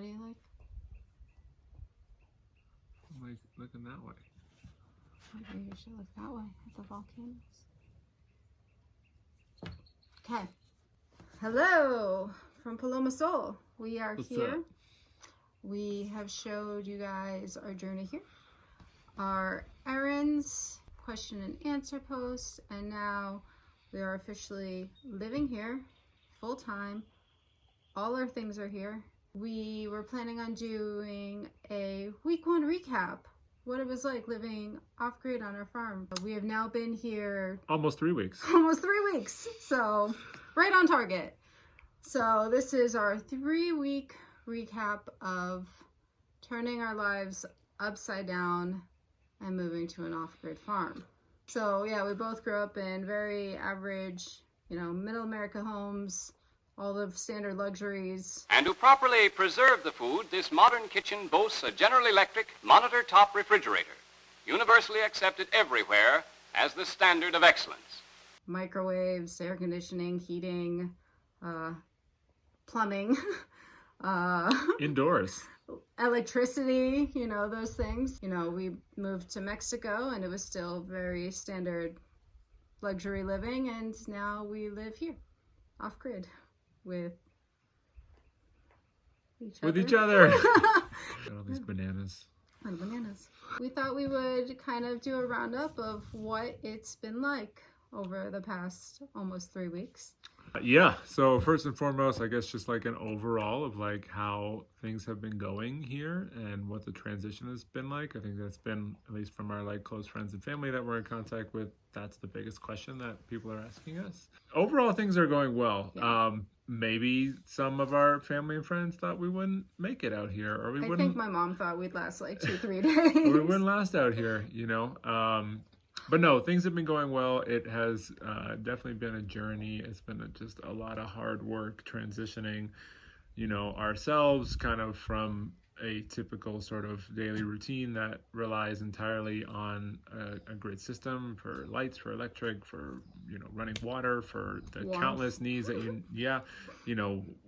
What do you like? Like looking that way. Maybe you should look that way at the volcanoes. Okay. Hello from Paloma Soul. We are What's here. up? We have showed you guys our journey here, our errands, question and answer posts, and now we are officially living here full time. All our things are here. We were planning on doing a week 1 recap, what it was like living off-grid on our farm. We have now been here Almost 3 weeks. almost 3 weeks, so right on target. So this is our 3-week recap of turning our lives upside down and moving to an off-grid farm. So yeah, we both grew up in very average, middle America homes, all the standard luxuries. And to properly preserve the food, this modern kitchen boasts a General Electric monitor top refrigerator, universally accepted everywhere as the standard of excellence. Microwaves, air conditioning, heating, plumbing, Indoors. electricity, those things. We moved to Mexico and it was still very standard luxury living, and now we live here, off-grid, with each other. Got all these bananas. And bananas. We thought we would kind of do a roundup of what it's been like over the past almost 3 weeks. Yeah, so first and foremost, I guess just like an overall of like how things have been going here and what the transition has been like. I think that's been, at least from our like close friends and family that we're in contact with, that's the biggest question that people are asking us. Overall, things are going well. Yeah. Maybe some of our family and friends thought we wouldn't make it out here, or we I wouldn't. think my mom thought we'd last like 2-3 days. We wouldn't last out here, But no, things have been going well. It has definitely been a journey. It's been just a lot of hard work transitioning, ourselves kind of from a typical sort of daily routine that relies entirely on a grid system for lights, for electric, for, running water, for the Warmth. countless needs that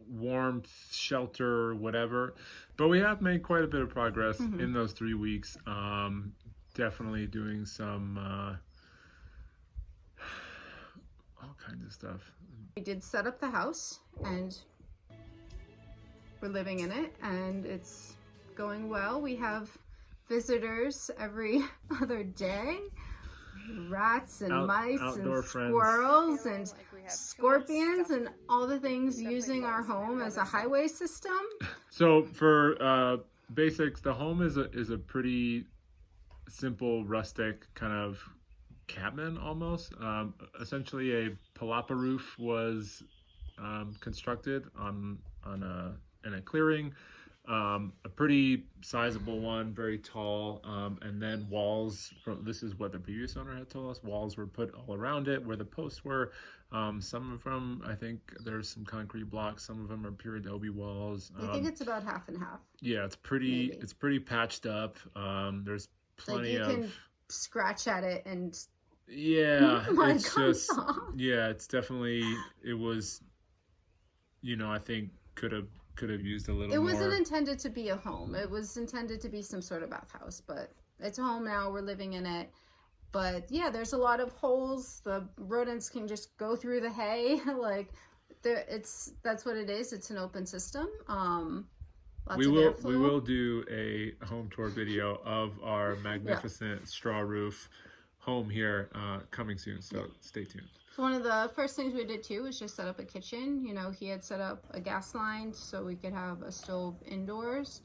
warmth, shelter, whatever. But we have made quite a bit of progress in those 3 weeks. Definitely doing some all kinds of stuff. We did set up the house and we're living in it, and it's going well. We have visitors every other day. Rats and mice outdoor and friends. squirrels and scorpions and all the things using our home as a highway system. So for basics, the home is a pretty simple, rustic kind of cabin almost. Essentially, a palapa roof was constructed in a clearing. A pretty sizable one, very tall, and then walls. This is what the previous owner had told us. Walls were put all around it where the posts were. Some of them, I think, there's some concrete blocks. Some of them are pure adobe walls. I think it's about half and half. Yeah, it's pretty. Maybe. It's pretty patched up. There's plenty you of. can scratch at it and Yeah, mud it's comes just. off. Yeah, it's definitely. It was. I think could have used a little It more. wasn't intended to be a home. It was intended to be some sort of bathhouse, but it's a home now. We're living in it. But yeah, there's a lot of holes. The rodents can just go through the hay. That's what it is. It's an open system. We Lots of airflow. will do a home tour video of our magnificent straw roof home here coming soon. So stay tuned. So one of the first things we did too was just set up a kitchen. He had set up a gas line so we could have a stove indoors.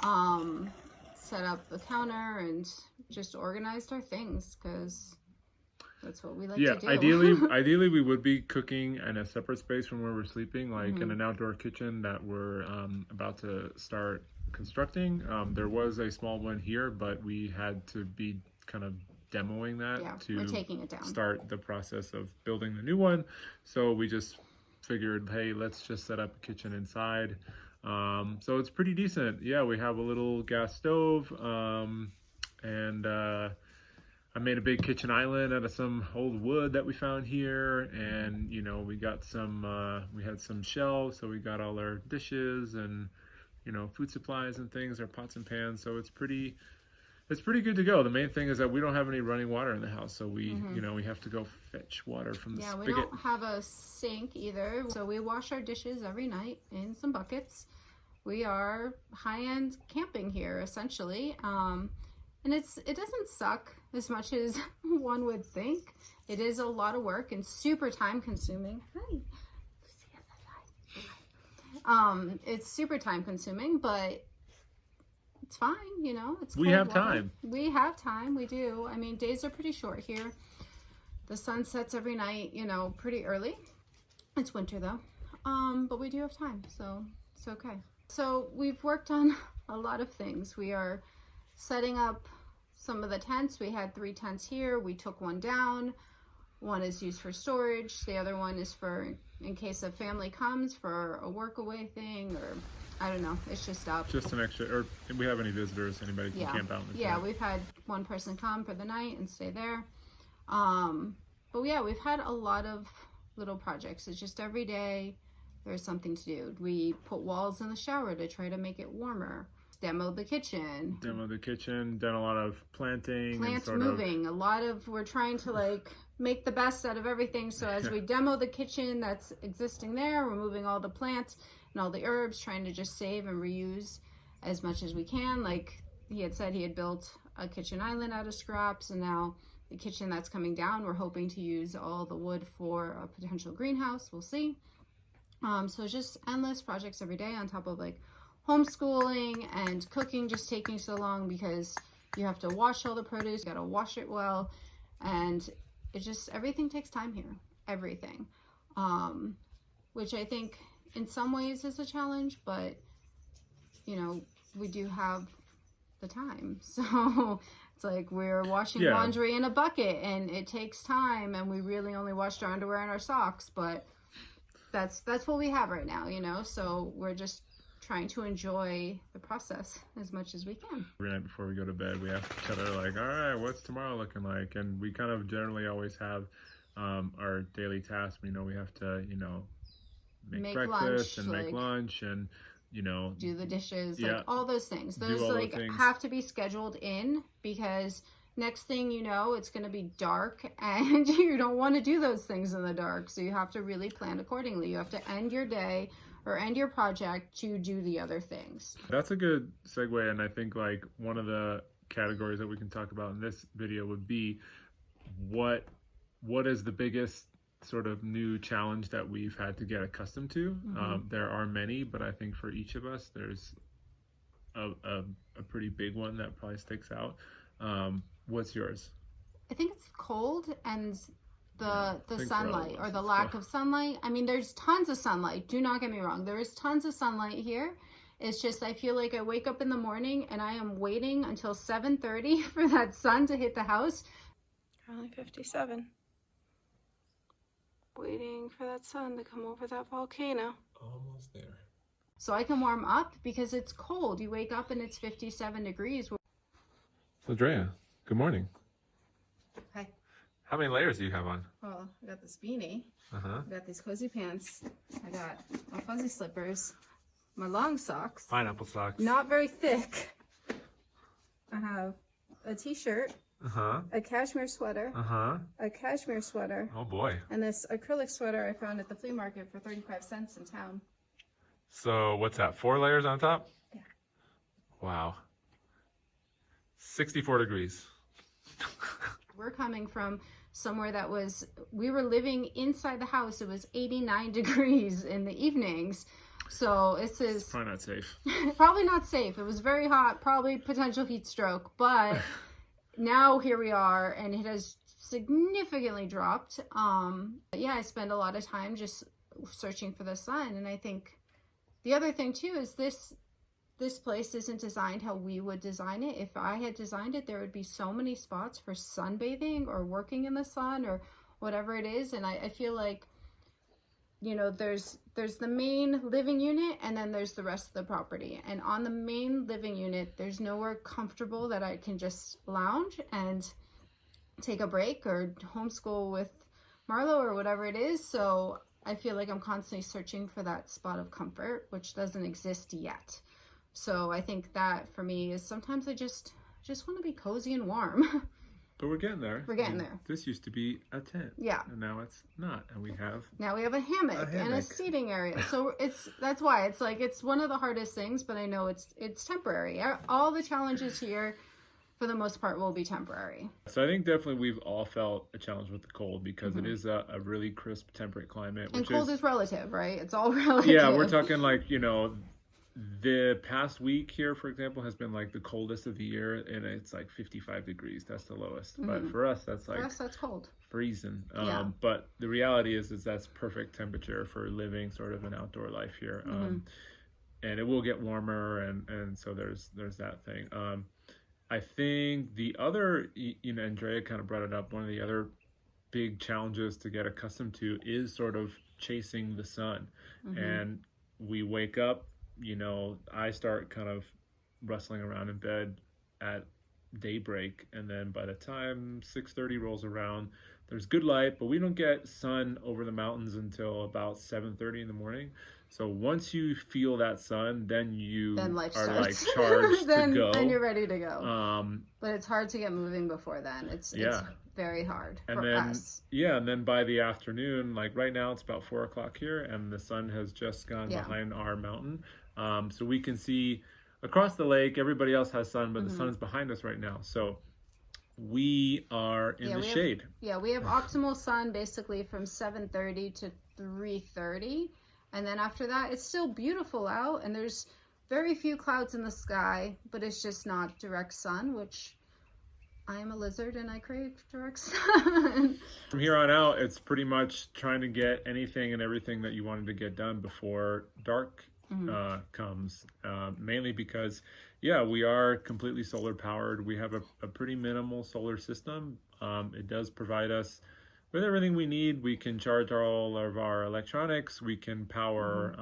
Set up a counter and just organized our things because that's what we like to do. Ideally we would be cooking in a separate space from where we're sleeping, like in an outdoor kitchen that we're about to start constructing. There was a small one here, but we had to be kind of demoing that to we're taking it down. Start the process of building the new one. So we just figured, hey, let's just set up a kitchen inside. So it's pretty decent. Yeah, we have a little gas stove, and I made a big kitchen island out of some old wood that we found here, and we got some we had some shelves, so we got all our dishes and food supplies and things, our pots and pans. So it's pretty good to go. The main thing is that we don't have any running water in the house, so we we have to go fetch water from the spigot. We don't have a sink either, so we wash our dishes every night in some buckets. We are high-end camping here, essentially, and it doesn't suck as much as one would think. It is a lot of work and super time-consuming. Hi. It's super time-consuming, but it's fine, it's we have weather. time. We have time, we do. I mean, days are pretty short here. The sun sets every night, pretty early. It's winter though. But we do have time, so it's okay. So we've worked on a lot of things. We are setting up some of the tents. We had 3 tents here. We took one down. One is used for storage. The other one is for in case a family comes for a work away thing, or I don't know. It's just up. Just an extra, or if we have any visitors, anybody can camp out in the tent. We've had one person come for the night and stay there. But yeah, we've had a lot of little projects. It's just every day there's something to do. We put walls in the shower to try to make it warmer. Demoed the kitchen. Done a lot of planting. Plants moving. We're trying to make the best out of everything. So as we demo the kitchen that's existing there, we're moving all the plants and all the herbs, trying to just save and reuse as much as we can. Like he had said, he had built a kitchen island out of scraps, and now the kitchen that's coming down, we're hoping to use all the wood for a potential greenhouse. We'll see. So just endless projects every day on top of homeschooling and cooking just taking so long because you have to wash all the produce, you gotta wash it well, and everything takes time here, everything. Which I think in some ways is a challenge, but we do have the time. So it's we're washing laundry in a bucket and it takes time, and we really only washed our underwear and our socks, but that's what we have right now, so we're just trying to enjoy the process as much as we can. Every night before we go to bed, we ask each other all right, what's tomorrow looking like? And we kind of generally always have our daily tasks. We know we have to, make breakfast and make lunch and, do the dishes, all those things. Those things have to be scheduled in, because next thing you know, it's going to be dark and you don't want to do those things in the dark. So you have to really plan accordingly. You have to end your day or end your project to do the other things. That's a good segue, and I think one of the categories that we can talk about in this video would be what is the biggest sort of new challenge that we've had to get accustomed to. There are many, but I think for each of us there's a pretty big one that probably sticks out. What's yours? I think it's cold and the sunlight, or the lack of sunlight. I mean, there's tons of sunlight, do not get me wrong, there is tons of sunlight here. It's just I feel like I wake up in the morning and I am waiting until 7:30 for that sun to hit the house. Currently 57. Waiting for that sun to come over that volcano. Almost there. So I can warm up, because it's cold. You wake up and it's 57 degrees. So Drea, good morning. Hi. How many layers do you have on? Well, I got this beanie. Uh-huh. I got these cozy pants. I got my fuzzy slippers. My long socks. Pineapple socks. Not very thick. I have a t-shirt. Uh-huh. A cashmere sweater. Uh-huh. A cashmere sweater. Oh boy. And this acrylic sweater I found at the flea market for 35 cents in town. So what's that, 4 layers on top? Yeah. Wow. 64 degrees. We're coming from somewhere that we were living inside the house. It was 89 degrees in the evenings. So this is probably not safe. Probably not safe. It was very hot, probably potential heat stroke, but now here we are, and it has significantly dropped. Yeah, I spend a lot of time just searching for the sun, and I think the other thing too is this place isn't designed how we would design it. If I had designed it, there would be so many spots for sunbathing or working in the sun or whatever it is. And I feel like, there's the main living unit, and then there's the rest of the property. And on the main living unit, there's nowhere comfortable that I can just lounge and take a break or homeschool with Marlo or whatever it is. So I feel like I'm constantly searching for that spot of comfort, which doesn't exist yet. So I think that for me is sometimes I just want to be cozy and warm. But we're getting there. We're getting there. This used to be a tent. Yeah. And now it's not. And we have Now we have a hammock and a seating area. So that's why it's like it's one of the hardest things, but I know it's temporary. All the challenges here for the most part will be temporary. So I think definitely we've all felt a challenge with the cold because it is a really crisp temperate climate. And cold is relative, right? It's all relative. Yeah, we're talking like, you know, the past week here, for example, has been like the coldest of the year, and it's like 55 degrees. That's the lowest. But for us, that's like that's cold. freezing. Yeah. But the reality is that's perfect temperature for living sort of an outdoor life here. And it will get warmer, and so there's that thing. I think the other, you know, Andrea kind of brought it up. One of the other big challenges to get accustomed to is sort of chasing the sun, and we wake up. You know, I start kind of rustling around in bed at daybreak, and then by the time 6:30 rolls around, there's good light, but we don't get sun over the mountains until about 7:30 in the morning. So once you feel that sun, then life are starts. like charged then, to go. Then you're ready to go. But it's hard to get moving before then. It's very hard for us. Yeah, and then by the afternoon, like right now, it's about 4 o'clock here, and the sun has just gone behind our mountain. So we can see across the lake. Everybody else has sun, but the sun is behind us right now. So we are in the shade. We have optimal sun basically from 7:30 to 3:30. And then after that, it's still beautiful out. And there's very few clouds in the sky, but it's just not direct sun, which I am a lizard and I crave direct sun. From here on out, it's pretty much trying to get anything and everything that you wanted to get done before dark comes, mainly because we are completely solar powered. We have a pretty minimal solar system. It does provide us with everything we need. We can charge all of our electronics. We can power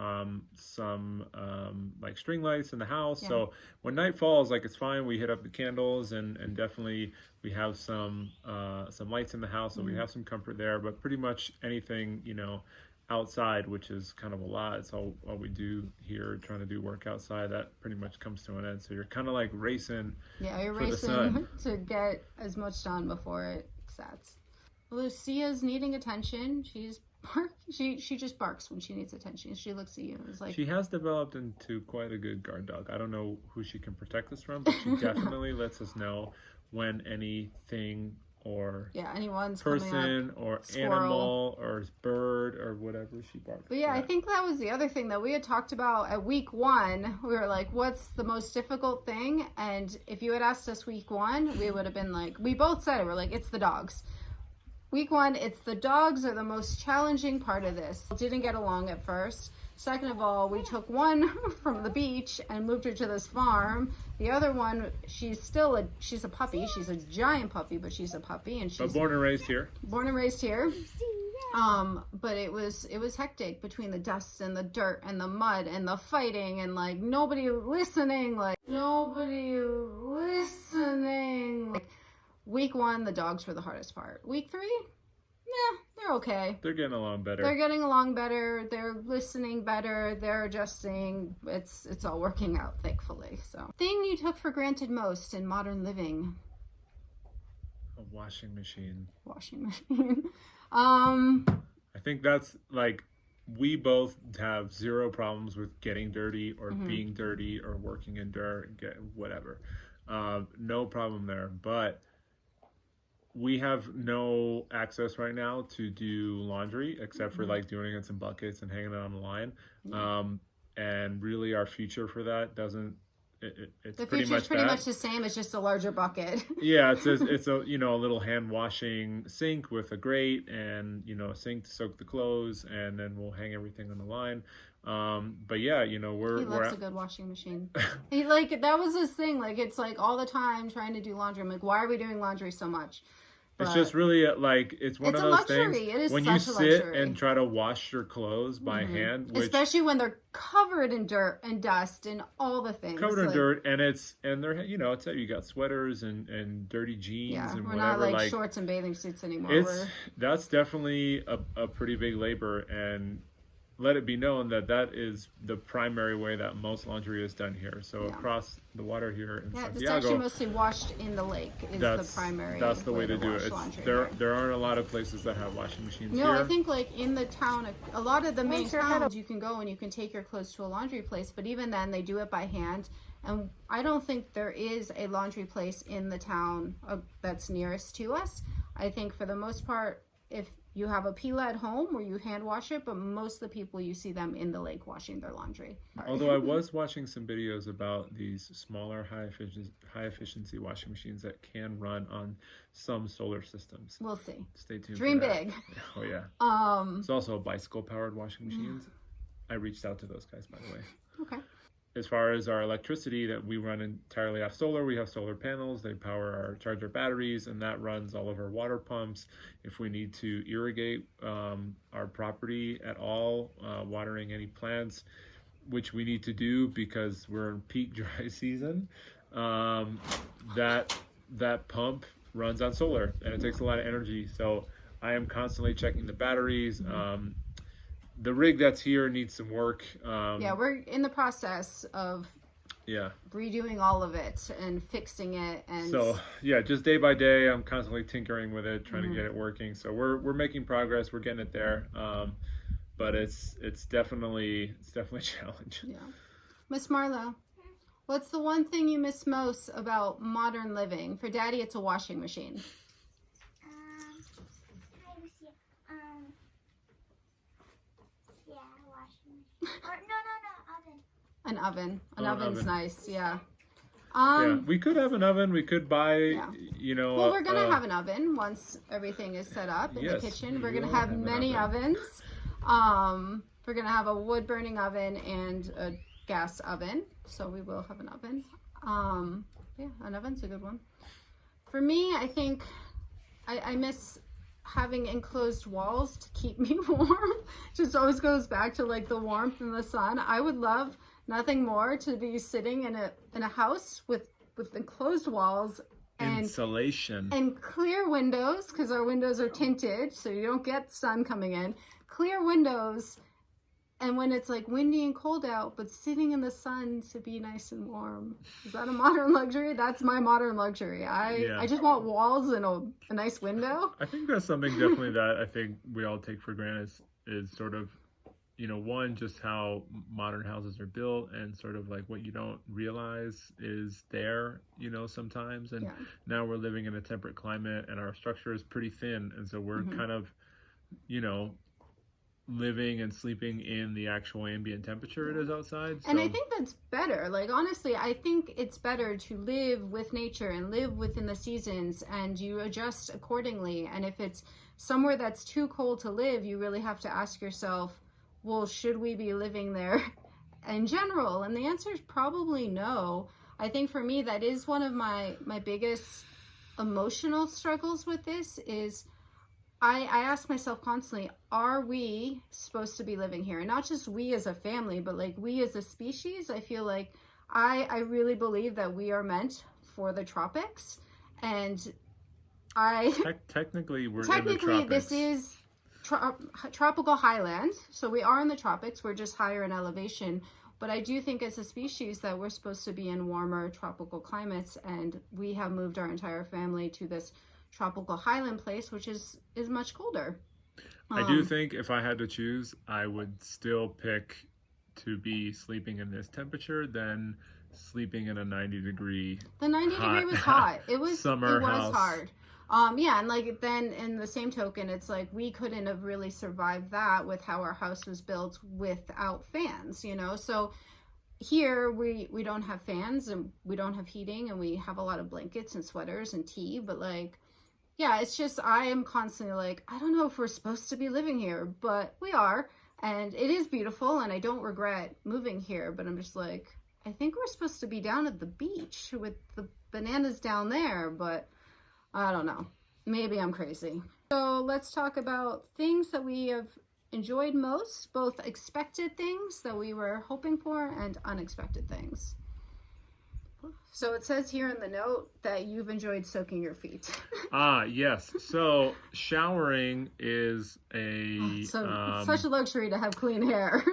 some like string lights in the house. So when night falls, like it's fine. We hit up the candles and definitely we have some lights in the house, so we have some comfort there. But pretty much anything, you know, outside, which is kind of a lot. It's all we do here, trying to do work outside. That pretty much comes to an end. So you're kind of like racing. Yeah, you're for racing the sun. to get as much done before it sets. Lucia's needing attention. She just barks when she needs attention. She looks at you and is like. She has developed into quite a good guard dog. I don't know who she can protect us from, but she definitely lets us know when anything or anyone's person or squirrel. Animal or bird or whatever she barks. But I think that was the other thing that we had talked about at week 1. We were like, what's the most difficult thing? And if you had asked us week 1, we would have been like, we both said it. We're like, it's the dogs. Week 1, it's the dogs are the most challenging part of this. Didn't get along at first. Second of all, we took one from the beach and moved her to this farm. The other one, she's a puppy. She's a giant puppy, but she's a puppy, and she's born and raised here. Born and raised here. But it was hectic between the dust and the dirt and the mud and the fighting and like nobody listening. Like week 1, the dogs were the hardest part. Week 3, they're okay. They're getting along better. They're listening better. They're adjusting. It's all working out, thankfully. So, thing you took for granted most in modern living? A washing machine. I think that's like we both have zero problems with getting dirty or being dirty or working in dirt, whatever. No problem there, but we have no access right now to do laundry except for like doing it in some buckets and hanging it on the line. And really our future for that doesn't, it's the pretty future's much much the same. It's just a larger bucket. It's a you know, a little hand washing sink with a grate and, you know, a sink to soak the clothes, and then we'll hang everything on the line. But you know, he loves a good washing machine. He that was his thing. Like it's like all the time trying to do laundry. I'm like, why are we doing laundry so much? But it's just really like it's one of those things it is when you sit and try to wash your clothes by hand, especially when they're covered in dirt and dust and all the things covered in dirt, and they're, you know, it's you got sweaters and dirty jeans and we're whatever, not like shorts and bathing suits anymore. That's definitely a pretty big labor, and let it be known that that is the primary way that most laundry is done here. So Yeah. across the water here in Yeah, it's Santiago, actually mostly washed in the lake is the primary that's the way to do wash it. laundry There here. there aren't a lot of places that have washing machines No, here. I think like in the town, a lot of the main sure how to- towns, you can go and you can take your clothes to a laundry place, but even then they do it by hand. And I don't think there is a laundry place in the town that's nearest to us. I think for the most part, if you have a Pila at home where you hand wash it, but most of the people you see them in the lake washing their laundry. Although I was watching some videos about these smaller high efficiency washing machines that can run on some solar systems. We'll see. Stay tuned. Dream for that. big. Oh yeah. Um, There's also bicycle powered washing machines. I reached out to those guys, by the way. okay. As far as our electricity, that we run entirely off solar. We have solar panels. They charge our batteries, and that runs all of our water pumps. If we need to irrigate our property at all, watering any plants, which we need to do because we're in peak dry season, that pump runs on solar, and it takes a lot of energy. So I am constantly checking the batteries. The rig that's here needs some work. Yeah, we're in the process of Yeah. redoing all of it and fixing it. And So yeah, just day by day, I'm constantly tinkering with it, trying to get it working. So we're making progress. We're getting it there. But it's definitely a challenge. yeah. Miss Marlowe, what's the one thing you miss most about modern living? For Daddy, it's a washing machine. Hi, Lucia. Yeah, washing machine. Or no, oven. An oven. An Oh, an oven's oven. nice, yeah. Yeah, we could have an oven. We could buy, Yeah. you know. Well, we're gonna have an oven once everything is set up in Yes, the kitchen. we We're gonna will have have an many oven. ovens. We're gonna have a wood burning oven and a gas oven. So we will have an oven. Yeah, an oven's a good one. For me, I think I miss having enclosed walls to keep me warm. Just always goes back to like the warmth and the sun. I would love nothing more to be sitting in a house with enclosed walls and Insulation. and clear windows, because our windows are tinted so you don't get sun coming in. Clear windows, and when it's like windy and cold out, but sitting in the sun to be nice and warm. Is that a modern luxury? That's my modern luxury. Yeah. I just want walls and a nice window. I think that's something definitely that I think we all take for granted is sort of, you know, one, just how modern houses are built and sort of like what you don't realize is there, you know, sometimes. And Yeah. now we're living in a temperate climate and our structure is pretty thin. And so we're kind of, you know, living and sleeping in the actual ambient temperature it is outside. So. And I think that's better. Like, honestly, I think it's better to live with nature and live within the seasons, and you adjust accordingly. And if it's somewhere that's too cold to live, you really have to ask yourself, well, should we be living there in general? And the answer is probably no. I think for me, that is one of my biggest emotional struggles with this is I ask myself constantly, are we supposed to be living here? And not just we as a family, but like we as a species. I feel like I really believe that we are meant for the tropics. And Technically, we're in the technically tropics. this is tropical highland. So we are in the tropics. We're just higher in elevation. But I do think as a species that we're supposed to be in warmer tropical climates. And we have moved our entire family to this tropical highland place, which is much colder. I do think if I had to choose, I would still pick to be sleeping in this temperature than sleeping in a 90-degree. The 90 hot degree was hot. It was summer it was house. hard. Yeah, and like then in the same token, it's like we couldn't have really survived that with how our house was built without fans, you know. So here we don't have fans and we don't have heating, and we have a lot of blankets and sweaters and tea, but like yeah, it's just I am constantly like, I don't know if we're supposed to be living here, but we are, and it is beautiful, and I don't regret moving here, but I'm just like, I think we're supposed to be down at the beach with the bananas down there, but I don't know. Maybe I'm crazy. So let's talk about things that we have enjoyed most, both expected things that we were hoping for and unexpected things. So it says here in the note that you've enjoyed soaking your feet. Yes. So showering is a Such a luxury to have clean hair.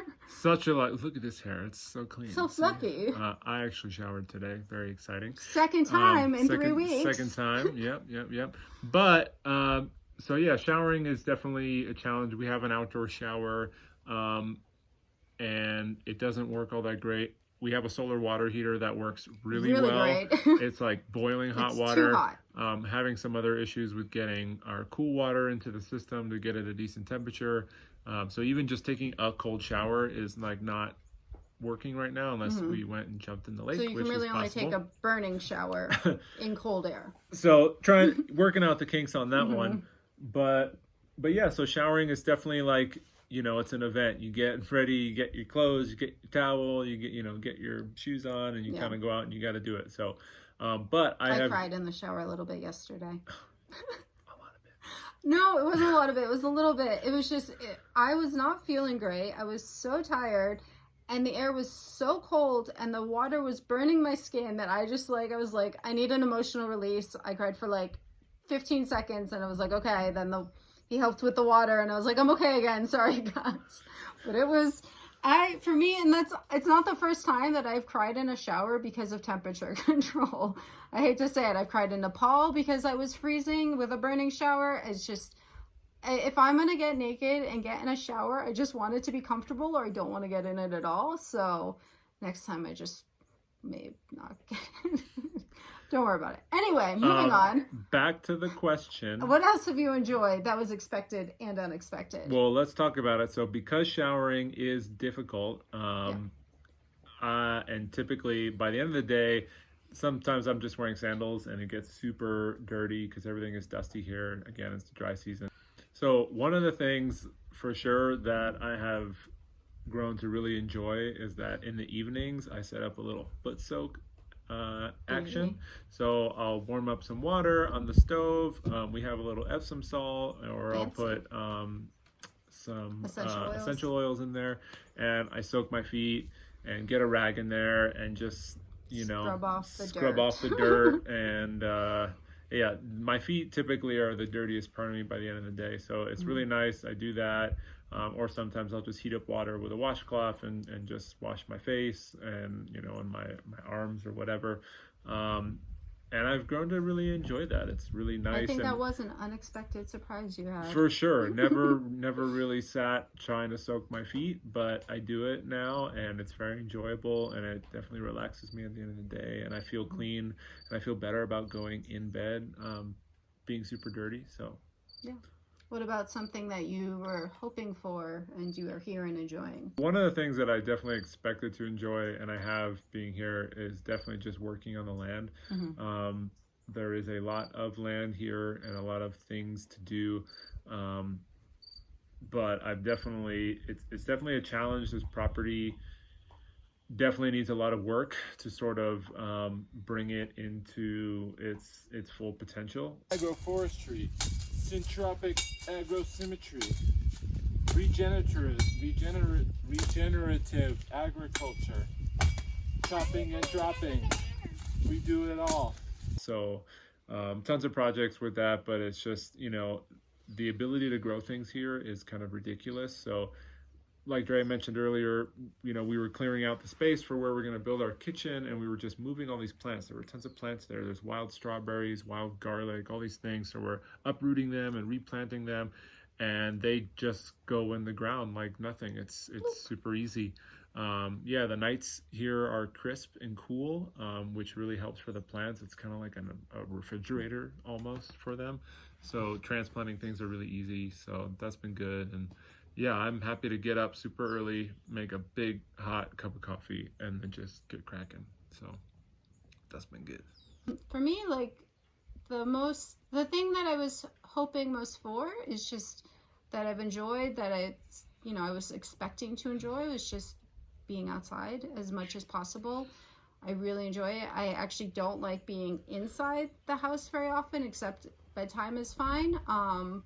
such a lot. Look at this hair; it's so clean, So See? fluffy. I actually showered today. Very exciting. Second time in 3 weeks. Second time. Yep. But so yeah, showering is definitely a challenge. We have an outdoor shower, and it doesn't work all that great. We have a solar water heater that works really well. Great. It's like boiling hot It's water. too hot. Having some other issues with getting our cool water into the system to get it a decent temperature. So even just taking a cold shower is like not working right now unless we went and jumped in the lake. So you which can really is only possible. take a burning shower in cold air. So working out the kinks on that one, but yeah. So showering is definitely like, you know, it's an event. You get ready, you get your clothes, you get your towel, you get your shoes on, and you kind of go out and you got to do it. So, but I cried in the shower a little bit yesterday. a lot of it. No, it wasn't a lot of it. It was a little bit. It was just, I was not feeling great. I was so tired, and the air was so cold, and the water was burning my skin that I was like, I need an emotional release. I cried for like 15 seconds, and I was like, okay. Then he helped with the water, and I was like, I'm okay again. Sorry, guys. But it was, for me, and it's not the first time that I've cried in a shower because of temperature control. I hate to say it. I've cried in Nepal because I was freezing with a burning shower. It's just, if I'm going to get naked and get in a shower, I just want it to be comfortable, or I don't want to get in it at all. So next time I just may not get in. Don't worry about it. Anyway, moving on. Back to the question. What else have you enjoyed that was expected and unexpected? Well, let's talk about it. So because showering is difficult, and typically by the end of the day, sometimes I'm just wearing sandals and it gets super dirty because everything is dusty here. Again, it's the dry season. So one of the things for sure that I have grown to really enjoy is that in the evenings, I set up a little foot soak action. So I'll warm up some water on the stove. We have a little Epsom salt, or I'll put some essential oils in there, and I soak my feet and get a rag in there and just, you know, scrub off the dirt. And yeah, my feet typically are the dirtiest part of me by the end of the day, so it's really nice. I do that. Or sometimes I'll just heat up water with a washcloth and just wash my face and, you know, and my arms or whatever. And I've grown to really enjoy that. It's really nice. I think that was an unexpected surprise you had. For sure. Never really sat trying to soak my feet, but I do it now, and it's very enjoyable, and it definitely relaxes me at the end of the day, and I feel clean, and I feel better about going in bed being super dirty. So yeah. What about something that you were hoping for and you are here and enjoying? One of the things that I definitely expected to enjoy, and I have being here, is definitely just working on the land. There is a lot of land here and a lot of things to do, but I've definitely, it's definitely a challenge. This property definitely needs a lot of work to sort of bring it into its full potential. Agroforestry, syntropic agrosymmetry, regenerative agriculture, chopping and dropping. We do it all. So tons of projects with that, but it's just, you know, the ability to grow things here is kind of ridiculous. So like Dre mentioned earlier, you know, we were clearing out the space for where we're going to build our kitchen, and we were just moving all these plants. There were tons of plants there. There's wild strawberries, wild garlic, all these things. So we're uprooting them and replanting them, and they just go in the ground like nothing. It's super easy. Yeah, the nights here are crisp and cool, which really helps for the plants. It's kind of like a refrigerator almost for them. So transplanting things are really easy. So that's been good. And yeah, I'm happy to get up super early, make a big hot cup of coffee, and then just get cracking. So that's been good. For me, like the thing that I was hoping most for is just that I've enjoyed, that I was expecting to enjoy, was just being outside as much as possible. I really enjoy it. I actually don't like being inside the house very often, except bedtime is fine.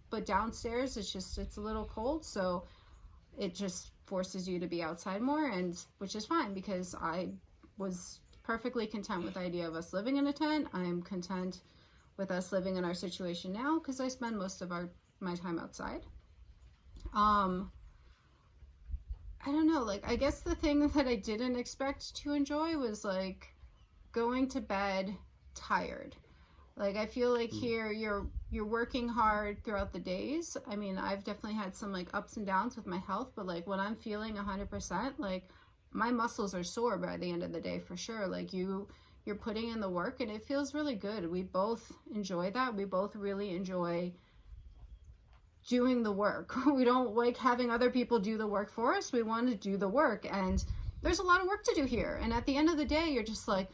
But downstairs it's a little cold, so it just forces you to be outside more, and which is fine because I was perfectly content with the idea of us living in a tent. I'm content with us living in our situation now because I spend most of my time outside. I don't know, like, I guess the thing that I didn't expect to enjoy was, like, going to bed tired. Like, I feel like here you're working hard throughout the days. I mean, I've definitely had some, like, ups and downs with my health, but, like, when I'm feeling 100%, like, my muscles are sore by the end of the day for sure. Like, you're putting in the work, and it feels really good. We both enjoy that. We both really enjoy doing the work. We don't like having other people do the work for us. We want to do the work, and there's a lot of work to do here. And at the end of the day, you're just like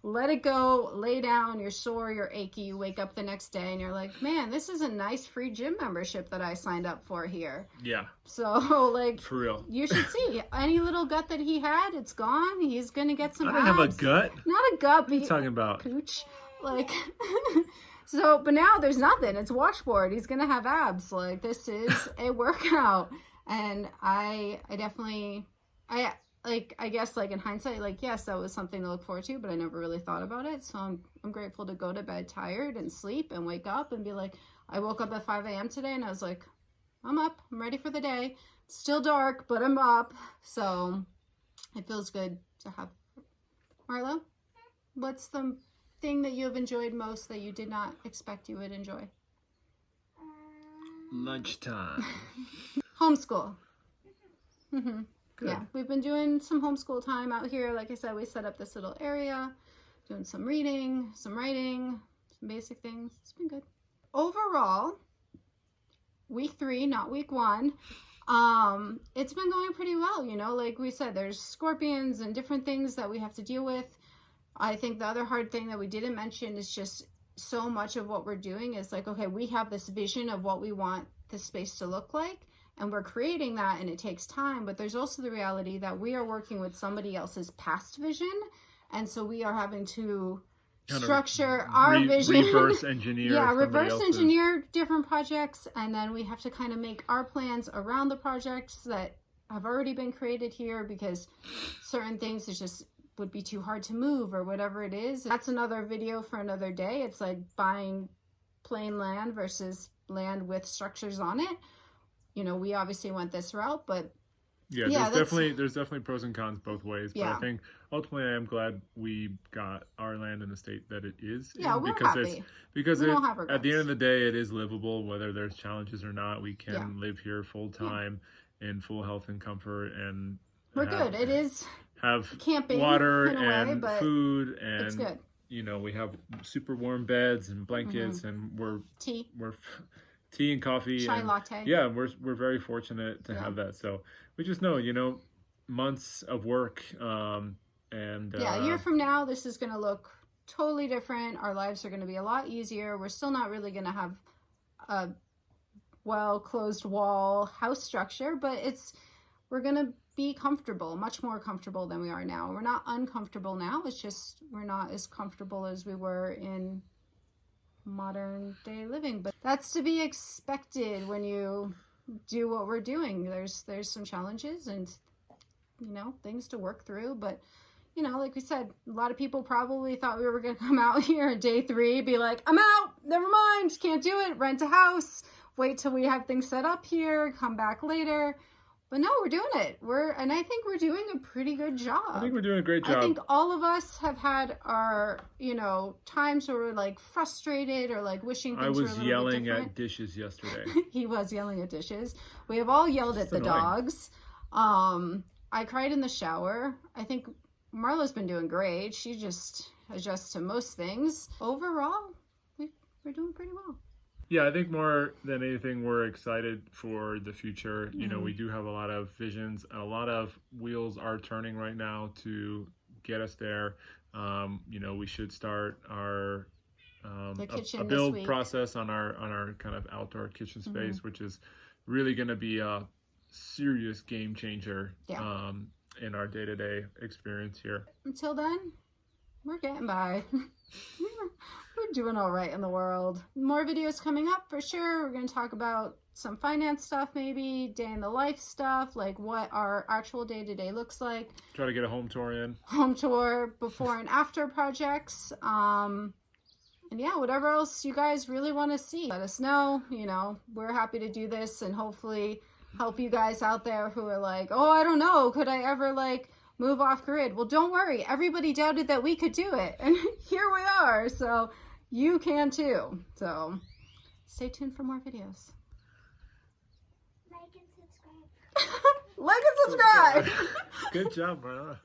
let it go, lay down, you're sore, you're achy, you wake up the next day and you're like, man, this is a nice free gym membership that I signed up for here. Yeah. So, like, For real. you should see any little gut that he had, it's gone. He's gonna get some I don't have a abs. gut. Not a gut, What are you talking about? pooch. Like, so, but now there's nothing. It's washboard. He's gonna have abs. Like, this is a workout. And I definitely, I guess, like, in hindsight, like, yes, that was something to look forward to, but I never really thought about it. So I'm grateful to go to bed tired and sleep and wake up and be like, I woke up at 5 a.m. today and I was like, I'm up, I'm ready for the day. It's still dark, but I'm up. So it feels good to have. Marlo, what's the thing that you have enjoyed most that you did not expect you would enjoy? Lunchtime. Homeschool. Mm-hmm. Good. Yeah, we've been doing some homeschool time out here. Like I said, we set up this little area, doing some reading, some writing, some basic things. It's been good. Overall, week 3, not week 1, it's been going pretty well. You know, like we said, there's scorpions and different things that we have to deal with. I think the other hard thing that we didn't mention is just so much of what we're doing is like, okay, we have this vision of what we want this space to look like. And we're creating that, and it takes time, but there's also the reality that we are working with somebody else's past vision, and so we are having to Kind of structure our vision. Reverse engineer. Yeah, somebody reverse else's. engineer different projects, and then we have to kind of make our plans around the projects that have already been created here, because certain things is just would be too hard to move or whatever it is. That's another video for another day. It's like buying plain land versus land with structures on it. You know, we obviously went this route, but Yeah, there's definitely pros and cons both ways. But Yeah. I think ultimately I am glad we got our land in the state that it is. Yeah, in, we're because happy. Because We don't have at the regrets. end of the day, it is livable, whether there's challenges or not. We can Yeah. live here full time in full health and comfort, and We're have- good. It is have camping water in a way, and but food, it's and good. you know, we have super warm beds and blankets, and we're Tea, tea and coffee. chai and, latte. yeah, we're very fortunate to Yeah. have that. So we just know, you know, months of work, and Yeah, a year from now, this is going to look totally different. Our lives are going to be a lot easier. We're still not really going to have a well-closed wall house structure, but we're going to be comfortable, much more comfortable than we are now. We're not uncomfortable now. It's just we're not as comfortable as we were in modern day living. But that's to be expected when you do what we're doing. There's some challenges and, you know, things to work through, but you know, like we said, a lot of people probably thought we were going to come out here on day 3, be like, I'm out, never mind, can't do it, rent a house, wait till we have things set up here, come back later. But no, we're doing it. And I think we're doing a pretty good job. I think we're doing a great job. I think all of us have had our, you know, times where we're like frustrated or like wishing things I were a was little yelling bit different. at dishes yesterday. He was yelling at dishes. We have all yelled at the annoying. dogs. I cried in the shower. I think Marla's been doing great. She just adjusts to most things. Overall, we're doing pretty well. Yeah, I think more than anything, we're excited for the future. You know, we do have a lot of visions, and a lot of wheels are turning right now to get us there. You know, we should start our The kitchen a this build week. process on our kind of outdoor kitchen space, which is really going to be a serious game changer Yeah. in our day-to-day experience here. Until then, we're getting by. We're doing all right in the world. More videos coming up for sure. We're going to talk about some finance stuff, maybe day in the life stuff, like what our actual day-to-day looks like. Try to get a home tour in. Home tour, before and after projects. And yeah, whatever else you guys really want to see, let us know. You know, we're happy to do this and hopefully help you guys out there who are like, oh, I don't know, could I ever like move off grid? Well, don't worry. Everybody doubted that we could do it. And here we are. So you can too. So stay tuned for more videos. Like and subscribe. Like and subscribe. Good job, Marla.